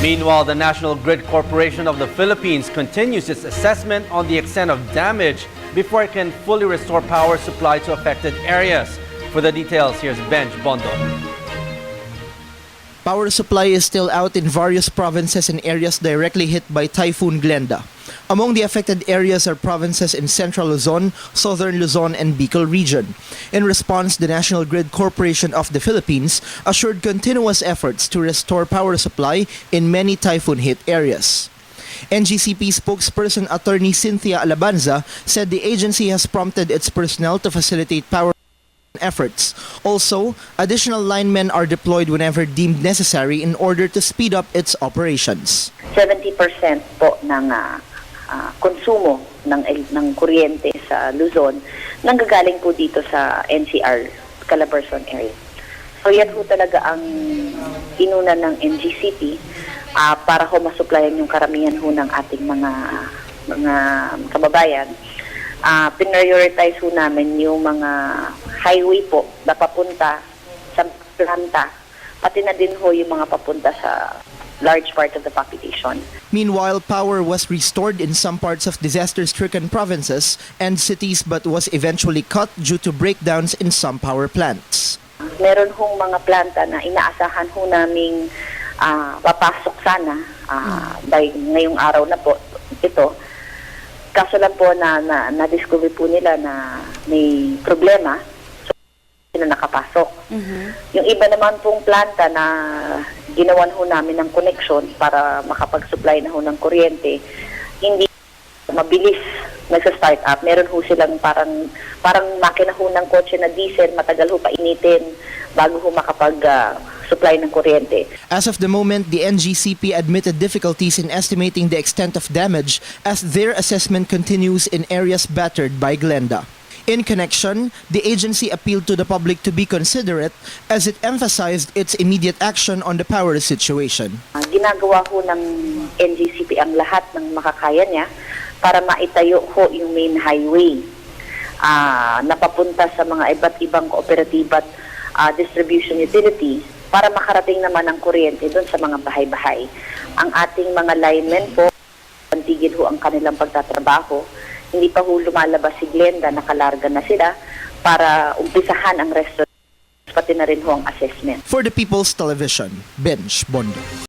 Meanwhile, the National Grid Corporation of the Philippines continues its assessment on the extent of damage before it can fully restore power supply to affected areas. For the details, here's Benj Bondoc. Power supply is still out in various provinces and areas directly hit by Typhoon Glenda. Among the affected areas are provinces in Central Luzon, Southern Luzon, and Bicol region. In response, the National Grid Corporation of the Philippines assured continuous efforts to restore power supply in many typhoon-hit areas. NGCP spokesperson Attorney Cynthia Alabanza said the agency has prompted its personnel to facilitate power efforts. Also, additional linemen are deployed whenever deemed necessary in order to speed up its operations. 70% po ng konsumo ng kuryente sa Luzon nanggagaling po dito sa NCR, Calabarzon area. So yan po talaga ang inuna ng NGCP para ho masupplyan yung karamihan ho ng ating mga kababayan. Prioritize ho namin yung mga highway po na papunta sa planta, pati na din ho yung mga papunta sa large part of the population. Meanwhile, power was restored in some parts of disaster-stricken provinces and cities but was eventually cut due to breakdowns in some power plants. Meron hong mga planta na inaasahan ho naming papasok sana by ngayong araw na po ito. Kaso lang po na-discover po nila na may problema, so sila nakapasok. Yung iba naman pong planta na ginawan ho namin ng connection para makapag-supply na ho ng kuryente, hindi mabilis nagsa-start up. Meron ho silang parang makina ho ng kotse na diesel, matagal ho painitin bago ho makapag-supply ng kuryente. As of the moment, the NGCP admitted difficulties in estimating the extent of damage as their assessment continues in areas battered by Glenda. In connection, the agency appealed to the public to be considerate as it emphasized its immediate action on the power situation. Ginagawa ho ng NGCP ang lahat ng makakaya niya para maitayo ho yung main highway na papunta sa mga iba't ibang kooperatiba at distribution utilities para makarating naman ang kuryente doon sa mga bahay-bahay. Ang ating mga linemen po, pantigil ho ang kanilang pagtatrabaho. Hindi pa ho lumalabas si Glenda, nakalarga na sila para umpisahan ang restaurant, pati na rin ho ang assessment. For the People's Television, Benj Bondoc.